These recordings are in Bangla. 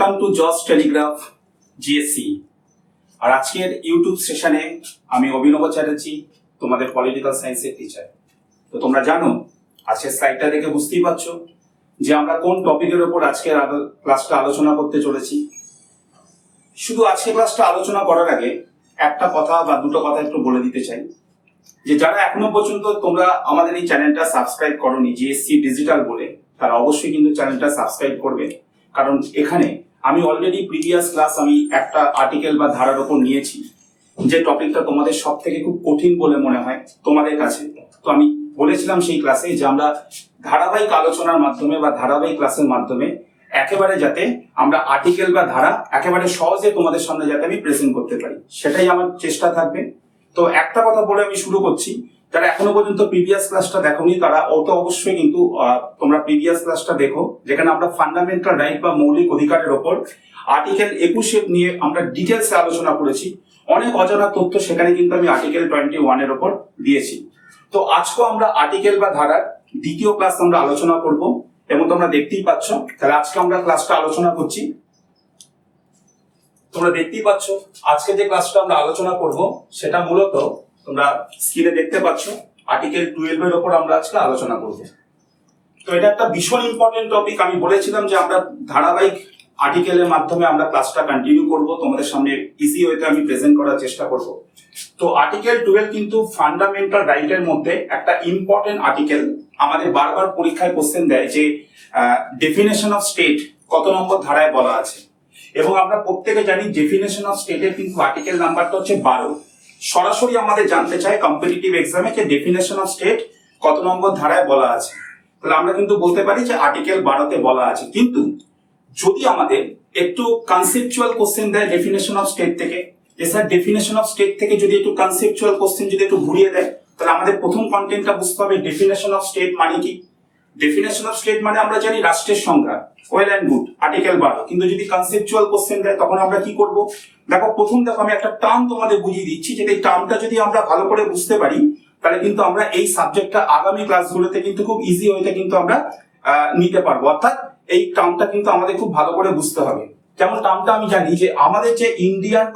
Welcome to Jos telegraph GSC. আর আজকের ইউটিউব সেশনে আমি অভিনব চ্যাটার্জি, তোমাদের পলিটিক্যাল সায়েন্সের টিচার। তো তোমরা জানো, আজকের স্লাইডটা দেখে বুঝতেই পারছো যে আমরা কোন টপিকের ওপর আজকের ক্লাসটা আলোচনা করতে চলেছি। শুধু আজকে ক্লাসটা আলোচনা করার আগে একটা কথা বা দুটো কথা একটু বলে দিতে চাই যে যারা এখনো পর্যন্ত তোমরা আমাদের এই চ্যানেলটা সাবস্ক্রাইব করোনি জিএসসি ডিজিটাল বলে, তারা অবশ্যই কিন্তু চ্যানেলটা সাবস্ক্রাইব করবে। কারণ এখানে আমি অলরেডি প্রিভিয়াস ক্লাস আমি একটা আর্টিকেল বা ধারার ওপর নিয়েছি যে টপিকটা তোমাদের সব থেকে খুব কঠিন বলে মনে হয় তোমাদের কাছে। তো আমি বলেছিলাম সেই ক্লাসে যে আমরা ধারাবাহিক আলোচনার মাধ্যমে বা ধারাবাহিক ক্লাসের মাধ্যমে একেবারে যাতে আমরা আর্টিকেল বা ধারা একেবারে সহজে তোমাদের সামনে যাতে আমি প্রেজেন্ট করতে পারি, সেটাই আমার চেষ্টা থাকবে। তো একটা কথা বলে আমি শুরু করছি, যারা এখনো পর্যন্ত প্রিভিয়াস ক্লাসটা দেখোনি তারা অবশ্যই কিন্তু তোমরা প্রিভিয়াস ক্লাসটা দেখো, যেখানে আমরা ফান্ডামেন্টাল রাইট বা মৌলিক অধিকারের ওপর আর্টিকেল 21 নিয়ে আমরা ডিটেলসে আলোচনা করেছি। অনেক অজানা তথ্য সেখানে কিন্তু আমি আর্টিকেল 21 এর ওপর দিয়েছি। তো আজকেও আমরা আর্টিকেল বা ধারার দ্বিতীয় ক্লাস আমরা আলোচনা করব এবং তোমরা দেখতেই পাচ্ছ তাহলে আজকে আমরা ক্লাসটা আলোচনা করছি। তোমরা দেখতেই পাচ্ছ আজকে যে ক্লাসটা আমরা আলোচনা করব সেটা মূলত তোমরা স্ক্রিনে দেখতে পাচ্ছ আর্টিকেল 12 এর উপর আমরা আজকে আলোচনা করব। তো এটা একটা ভীষণ ইম্পর্টেন্ট টপিক। আমি বলেছিলাম যে আমরা ধারাবাহিক আর্টিকেলের মাধ্যমে আমরা ক্লাসটা কন্টিনিউ করব, তোমাদের সামনে ইজি ওয়েতে আমি প্রেজেন্ট করার চেষ্টা করব। তো আর্টিকেল 12 কিন্তু ফান্ডামেন্টাল রাইটের মধ্যে একটা ইম্পর্টেন্ট আর্টিকেল। আমাদের বারবার পরীক্ষায় কোশ্চেন দেয় যে ডেফিনেশন অফ স্টেট কত নম্বর ধারায় বলা আছে, এবং আমরা প্রত্যেকে জানি ডেফিনেশন অফ স্টেটের কিন্তু আর্টিকেল নাম্বারটা হচ্ছে 12। সরাসরি আমাদের জানতে চাই কম্পিটিটিভ এক্সামে যে ডেফিনেশন অফ স্টেট কত নম্বর ধারায় বলা আছে, তাহলে আমরা কিন্তু বলতে পারি যে আর্টিকেল 12তে বলা আছে। কিন্তু যদি আমাদের একটু কনসেপচুয়াল কোশ্চেন দেয় ডেফিনেশন অফ স্টেট থেকে, যে স্যার ডেফিনেশন অফ স্টেট থেকে যদি একটু কনসেপচুয়াল কোশ্চেন যদি একটু ঘুরিয়ে দেয়, তাহলে আমাদের প্রথম কন্টেন্টটা বুঝতে হবে ডেফিনেশন অফ স্টেট মানে কি। ডেফিনেশন অফ স্টেট মানে আমরা জানি রাষ্ট্রের সংজ্ঞা, ওয়েল অ্যান্ড গুড, আর্টিকেল 12। কিন্তু যদি কনসেপচুয়াল কোশ্চেন দেয় তখন আমরা কি করব? দেখো আমি একটা টার্ম তোমাদের বুঝিয়ে দিচ্ছি, যে এই টার্মটা যদি আমরা ভালো করে বুঝতে পারি তাহলে কিন্তু আমরা এই সাবজেক্টটা আগামী ক্লাসগুলোতে কিন্তু খুব ইজি ওয়েতে কিন্তু আমরা নিতে পারবো। অর্থাৎ এই টার্মটা কিন্তু আমাদের খুব ভালো করে বুঝতে হবে। যেমন টার্মটা আমি জানি যে আমাদের যে ইন্ডিয়ান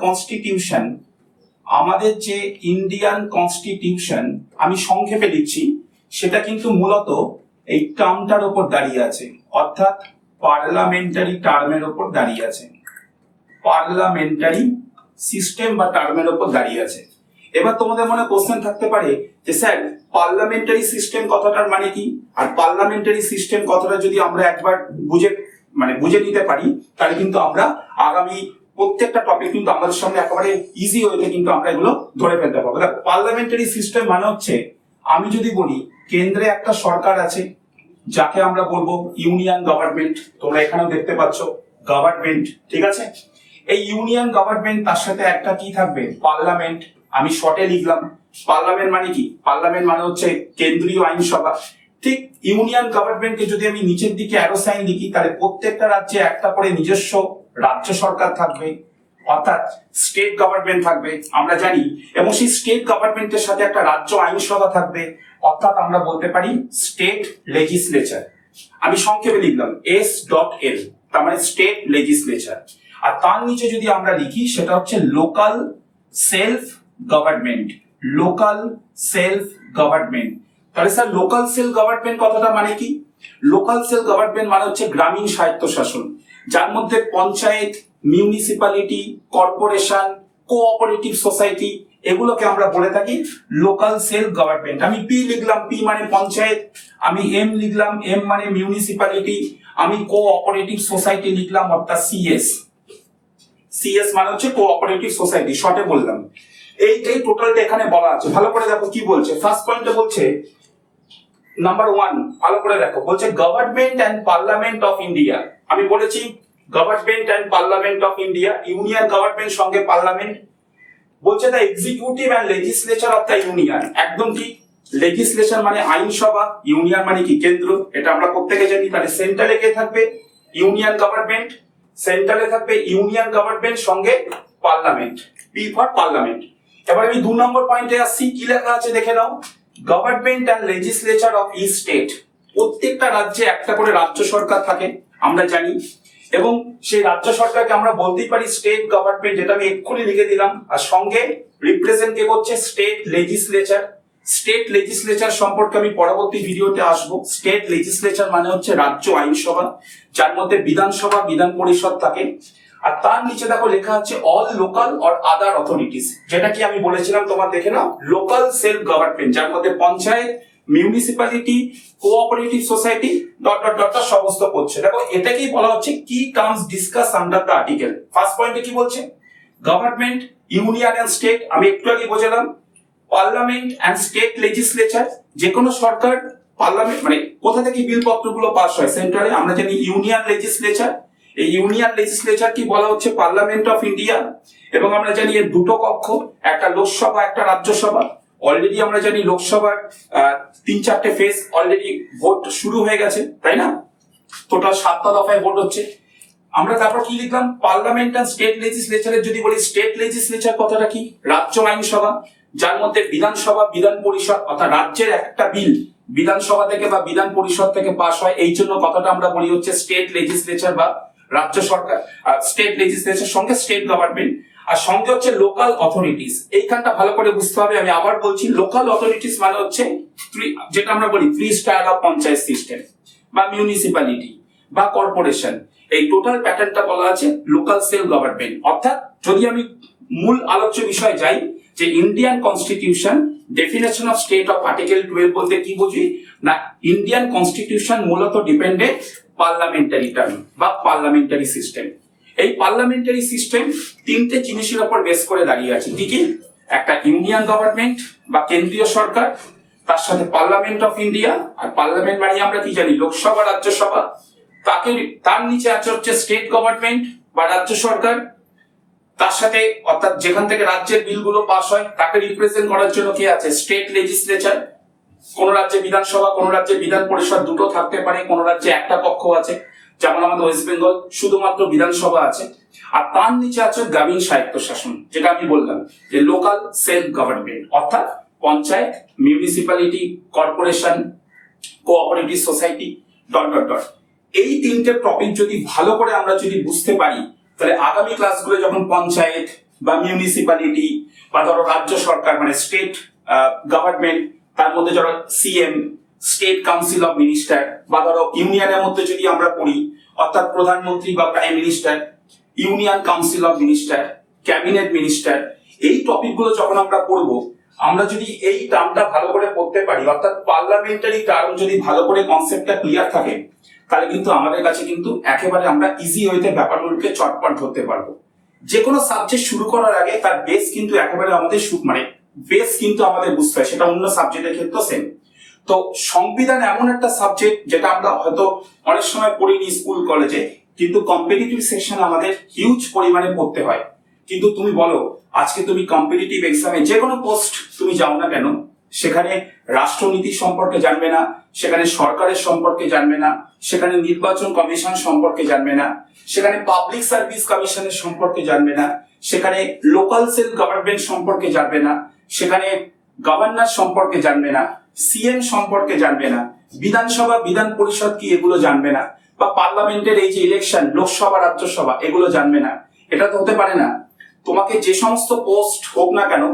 কনস্টিটিউশন আমি সংক্ষেপে লিখছি, সেটা কিন্তু মূলত এই টার্মটার উপর দাঁড়িয়ে আছে, অর্থাৎ পার্লামেন্টারি টার্মের উপর দাঁড়িয়ে আছে, পার্লামেন্টারি সিস্টেম বা টার্মের উপর দাঁড়িয়ে আছে। এবার তোমাদের মনে কোশ্চেন থাকতে পারে যে স্যার পার্লামেন্টারি সিস্টেম কথাটার মানে কি, আর পার্লামেন্টারি সিস্টেম কথাটা যদি আমরা একবার বুঝে নিতে পারি তাহলে কিন্তু আমরা আগামী প্রত্যেকটা টপিক কিন্তু আমাদের সামনে একেবারে ইজি ওয়েতে কিন্তু আমরা এগুলো ধরে ফেলতে পারবো। দেখো পার্লামেন্টারি সিস্টেম মানে হচ্ছে, আমি যদি বলি কেন্দ্রে একটা সরকার আছে যাকে আমরা বলবো ইউনিয়ন গভর্নমেন্ট, তোমরা এখানেও দেখতে পাচ্ছ গভর্নমেন্ট, ঠিক আছে। এই ইউনিয়ন গভর্নমেন্ট তার সাথে একটা কি থাকবে, পার্লামেন্ট। আমি শর্টে লিখলাম পার্লামেন্ট মানে কি, পার্লামেন্ট মানে হচ্ছে কেন্দ্রীয় আইনসভা। ঠিক ইউনিয়ন গভর্নমেন্টকে যদি আমি নিচের দিকে অ্যারো সাইন লিখি, তাহলে প্রত্যেকটা রাজ্যে একটা করে নিজস্ব রাজ্য সরকার থাকবে, অর্থাৎ স্টেট গভর্নমেন্ট থাকবে আমরা জানি, এবং সেই স্টেট গভর্নমেন্টের সাথে একটা রাজ্য আইনসভা থাকবে, অর্থাৎ আমরা বলতে পারি স্টেট লেজিসলেচার। আমি সংক্ষেপে লিখলাম S.L, তার মানে স্টেট লেজিসলেচার। আর তার নিচে যদি আমরা লিখি সেটা হচ্ছে local self government, local self government. তাহলে স্যার লোকাল সেলফ গভর্নমেন্ট কথাটা মানে কি? লোকাল সেলফ গভর্নমেন্ট মানে হচ্ছে গ্রামীণ স্বায়ত্তশাসন, যার মধ্যে panchayat, municipality, corporation, cooperative society, এগুলোকে আমরা বলে থাকি লোকাল সেলফ গভর্নমেন্ট। আমি পি লিখলাম, পি মানে পঞ্চায়েত, আমি এম লিখলাম, এম মানে মিউনিসিপ্যালিটি, আমি কোঅপারেটিভ সোসাইটি লিখলাম অর্থাৎ সিএস মানে হচ্ছে কোঅপারেটিভ সোসাইটি, শর্টে বললাম। এইটাই টোটালটা এখানে বলা আছে। ভালো করে দেখো কি বলছে। ফার্স্ট পয়েন্টে বলছে নাম্বার 1, ভালো করে দেখো, বলছে government and parliament of India. আমি বলেছি government and parliament of India, union government সঙ্গে পার্লামেন্ট। বলছে the executive and legislature of the union, একদম ঠিক। লেজিসলেচার মানে আইনসভা, ইউনিয়ন মানে কি কেন্দ্র, এটা আমরা প্রত্যেকে জানি। তাহলে সেন্ট্রালে কে থাকবে, ইউনিয়ন গভর্নমেন্ট, সেন্ট্রালে থাকবে ইউনিয়ন গভর্নমেন্ট সঙ্গে পার্লামেন্ট, পি ফর পার্লামেন্ট। এবার আমি 2 নম্বর পয়েন্টে আসছি, কি লেখা আছে দেখে নাও, government and legislature of each state. প্রত্যেকটা রাজ্যে একটা করে রাজ্য সরকার থাকে আমরা জানি, এবং সেই রাজ্য সরকারকে আমরা বলতেই পারি স্টেট গভর্নমেন্ট, যেটা আমি এক্ষুনি লিখে দিলাম। আর সঙ্গে রিপ্রেজেন্ট কে করছে স্টেট লেজিসলেচার। স্টেট লেজিসলেচার সম্পর্কে আমি পরবর্তী ভিডিওতে আসবো। স্টেট লেজিসলেচার মানে হচ্ছে রাজ্য আইনসভা, যার মধ্যে বিধানসভা, বিধান পরিষদ থাকে। আর তার নিচে দেখো লেখা আছে all local or other authorities, যেটা কি আমি বলেছিলাম তোমার দেখে নাও, লোকাল সেলফ গভর্নমেন্ট, যার মধ্যে panchayat, municipality, cooperative society dot dot dot সমস্ত পড়ছে। দেখো এটাকেই বলা হচ্ছে কি terms discuss under the article. First পয়েন্টে কি বলছে, গভর্নমেন্ট, ইউনিয়ন এন্ড স্টেট, আমি একটু আগে বোঝালাম। পার্লামেন্ট এন্ড স্টেট লেজিসলেচার, যে কোনো সরকার, পার্লামেন্ট মানে কোথা থেকে বিল পত্রগুলো পাস হয়, সেন্ট্রালে। আমরা জানি ইউনিয়ন লেজিসলেচার, এই ইউনিয়ন লেজিসলেচার কি বলা হচ্ছে পার্লামেন্ট অফ ইন্ডিয়া। এবং আমরা জানি এর দুটো কক্ষ, একটা লোকসভা, একটা রাজ্যসভা। অলরেডি আমরা জানি লোকসভার 3-4টে ফেজ অলরেডি ভোট শুরু হয়ে গেছে, তাই না? টোটাল 7টা দফায় ভোট হচ্ছে। আমরা তারপর কি লিখলাম, পার্লামেন্ট এন্ড স্টেট লেজিসলেচারের যদি বলি, স্টেট লেজিসলেচার কথাটা কি, রাজ্য আইনসভা, যার মধ্যে বিধানসভা, বিধান পরিষদ, অর্থাৎ রাজ্যের একটা বিল বিধানসভা থেকে বা বিধান পরিষদ থেকে পাস হয়, এই জন্য কথাটা আমরা বলি হচ্ছে স্টেট লেজিসলেচার বা রাজ্য সরকার। স্টেট লেজিসলেচার সঙ্গে স্টেট গভর্নমেন্ট, আর সঙ্গে হচ্ছে লোকাল অথরিটিস। এইখানটা ভালো করে বুঝতে হবে। আমি আবার বলছি, লোকাল অথরিটিস মানে হচ্ছে যেটা আমরা বলি 3 স্টাইল অফ পঞ্চায়েত সিস্টেম বা মিউনিসিপ্যালিটি বা কর্পোরেশন। এই টোটাল প্যাটার্নটা বলা আছে লোকাল সেলফ গভর্নমেন্ট। অর্থাৎ যদি আমি মূল আলোচ্য বিষয়ে যাই, যে Indian constitution definition of state of article 12 বলতে কি বুঝি না, ইন্ডিয়ান কনস্টিটিউশন মূলত ডিপেন্ডেন্ট পার্লামেন্টারি টার্ম বা পার্লামেন্টারি সিস্টেম। এই পার্লামেন্টারি সিস্টেম 3টে জিনিসের উপর বেস করে দাঁড়িয়ে আছে। কি কি? একটা ইউনিয়ন গভর্নমেন্ট বা কেন্দ্রীয় সরকার, তার সাথে পার্লামেন্ট অফ ইন্ডিয়া, আর পার্লামেন্ট মানে আমরা কি জানি লোকসভা, রাজ্যসভা। তার নিচে আছে হচ্ছে স্টেট গভর্নমেন্ট বা রাজ্য সরকার, তার সাথে অর্থাৎ যেখান থেকে রাজ্যের বিলগুলো পাস হয় তাকে রিপ্রেজেন্ট করার জন্য কি আছে, স্টেট লেজিসলেচার। কোন রাজ্যে বিধানসভা, কোন রাজ্যে বিধান পরিষদ দুটো থাকতে পারে, কোন রাজ্যে একটা কক্ষ আছে, যেমন আমাদের ওয়েস্ট বেঙ্গল শুধুমাত্র বিধানসভা আছে। আর তার নিচে আছে গ্রামীণ স্বায়ত্তশাসন, যেটা আমি বললাম যে লোকাল সেলফ গভর্নমেন্ট, অর্থাৎ panchayat, municipality, corporation, cooperative society dot dot dot. এই 3টে টপিক যদি ভালো করে আমরা যদি বুঝতে পারি, তাহলে আগামী ক্লাসগুলো যখন পঞ্চায়েত বা মিউনিসিপ্যালিটি বা ধরো রাজ্য সরকার মানে স্টেট গভর্নমেন্ট, তার মধ্যে ধরো CM, state council of minister, বা ধরো ইউনিয়নের মধ্যে যদি আমরা পড়ি, অর্থাৎ প্রধানমন্ত্রী বা prime minister, union council of minister, cabinet minister, এই টপিকগুলো যখন আমরা পড়বো, আমরা যদি এই টার্মটা ভালো করে পড়তে পারি, অর্থাৎ পার্লামেন্টারি টার্ম যদি ভালো করে কনসেপ্টটা ক্লিয়ার থাকে, তাহলে কিন্তু আমাদের কাছে কিন্তু একেবারে আমরা ইজি ওয়েতে ব্যাপারগুলোকে চটপট ধরতে পারবো। যে কোনো সাবজেক্ট শুরু করার আগে তার বেস কিন্তু একেবারে আমাদের মানে বেস কিন্তু আমাদের বুঝতে হয়, সেটা অন্য সাবজেক্টের ক্ষেত্রে সেম। তো সংবিধান এমন একটা সাবজেক্ট যেটা আমরা হয়তো অনেক সময় পড়িনি স্কুল কলেজে, কিন্তু কম্পিটিটিভ সেকশন আমাদের হিউজ পরিমাণে পড়তে হয়। কিন্তু তুমি বলো, আজকে তুমি কম্পিটিটিভ এক্সামে যে কোনো পোস্ট তুমি যাও না কেন, সেখানে রাষ্ট্রনীতি সম্পর্কে জানবে না, সেখানে সরকারের সম্পর্কে জানবে না, সেখানে নির্বাচন কমিশন সম্পর্কে জানবে না, সেখানে পাবলিক সার্ভিস কমিশনের সম্পর্কে জানবে না, সেখানে লোকাল সেলফ গভর্নমেন্ট সম্পর্কে জানবে না, সেখানে গভর্নর সম্পর্কে জানবে না, সিএম সম্পর্কে জানবে না, বিধানসভা, বিধান পরিষদ কি এগুলো জানবে না, বা পার্লামেন্টের এই যে ইলেকশন লোকসভা, রাজ্যসভা এগুলো জানবে না। এটা তো হতে পারে না। তোমাকে যে সমস্ত পোস্ট হোক না কেন,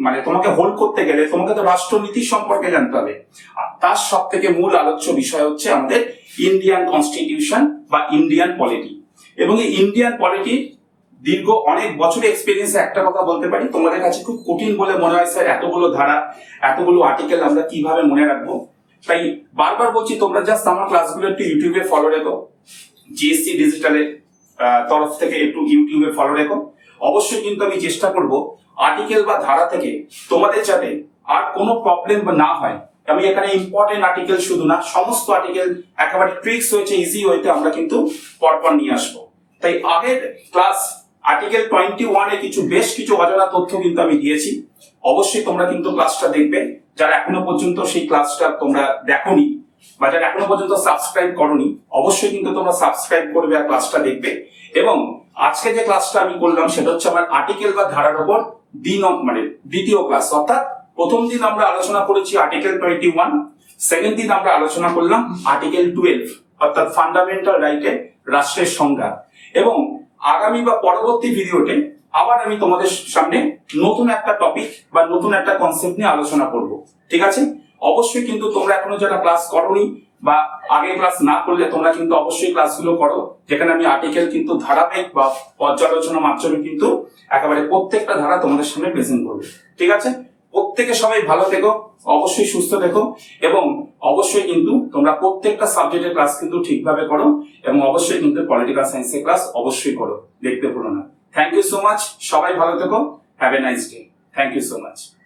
মানে তোমাকে হোল্ড করতে গেলে তোমাকে তো রাষ্ট্রনীতি সম্পর্কে জানতে হবে। আর তার সব থেকে মূল আলোচ্য বিষয় হচ্ছে আমাদের ইন্ডিয়ান কনস্টিটিউশন বা ইন্ডিয়ান পলিটি। এবং এই ইন্ডিয়ান পলিটির দীর্ঘ অনেক বছরের এক্সপিরিয়েন্সে একটা কথা বলতে পারি, তোমাদের কাছে খুব কঠিন বলে মনে হয় স্যার, এতগুলো ধারা, এতগুলো আর্টিকেল আমরা কিভাবে মনে রাখবো। তাই বারবার বলছি, তোমরা জাস্ট আমার ক্লাসগুলো একটু ইউটিউবে ফলো রেখো, জিএসসি ডিজিটালের তরফ থেকে একটু ইউটিউবে ফলো রেখো। অবশ্যই কিন্তু আমি চেষ্টা করব আর্টিকেল বা ধারা থেকে তোমাদের যাতে আর কোনো প্রবলেম না হয়। আমি এখানে ইম্পর্টেন্ট আর্টিকেল শুধু না, সমস্ত আর্টিকেল একেবারে ট্রিক্স হয়েছে ইজি ওয়েতে আমরা কিন্তু পরপর নিয়ে আসবো। তাই আগের ক্লাস আর্টিকেল 21 এ বেশ কিছু অজানা তথ্য কিন্তু আমি দিয়েছি। অবশ্যই তোমরা কিন্তু ক্লাসটা দেখবে, যারা এখনো পর্যন্ত সেই ক্লাসটা তোমরা দেখোনি বা যারা এখনো পর্যন্ত সাবস্ক্রাইব করোনি, অবশ্যই কিন্তু তোমরা সাবস্ক্রাইব করবে আর ক্লাসটা দেখবে। এবং আজকে যে ক্লাসটা আমি করলাম সেটা হচ্ছে আমার আর্টিকেল বা ধারার উপর মানে দ্বিতীয় ক্লাস। অর্থাৎ প্রথম দিন আমরা আলোচনা করেছি আর্টিকেল 21, সেকেন্ড দিন আমরা আলোচনা করলাম আর্টিকেল 12, অর্থাৎ ফান্ডামেন্টাল রাইটে রাষ্ট্রের সংজ্ঞা। এবং আগামী বা পরবর্তী ভিডিওতে আবার আমি তোমাদের সামনে নতুন একটা টপিক বা নতুন একটা কনসেপ্ট নিয়ে আলোচনা করব। ঠিক আছে? অবশ্যই কিন্তু তোমরা এখনো যারা ক্লাস করোনি বা আগে ক্লাস না করলে তোমরা কিন্তু অবশ্যই ক্লাসগুলো করো, যেখানে আমি আর্টিকেল কিন্তু ধারাবাহিক বা পর্যালোচনা মাধ্যমে কিন্তু একেবারে প্রত্যেকটা ধারা তোমাদের সামনে প্রেজেন্ট করবে। ঠিক আছে? প্রত্যেকে সবাই ভালো থেকো, অবশ্যই সুস্থ থেকো, এবং অবশ্যই কিন্তু তোমরা প্রত্যেকটা সাবজেক্টের ক্লাস কিন্তু ঠিকভাবে করো, এবং অবশ্যই কিন্তু পলিটিক্যাল সায়েন্সের ক্লাস অবশ্যই করো, দেখতে ভুলো না। থ্যাংক ইউ সো মাচ, সবাই ভালো থেকো, have a nice day, thank you so much.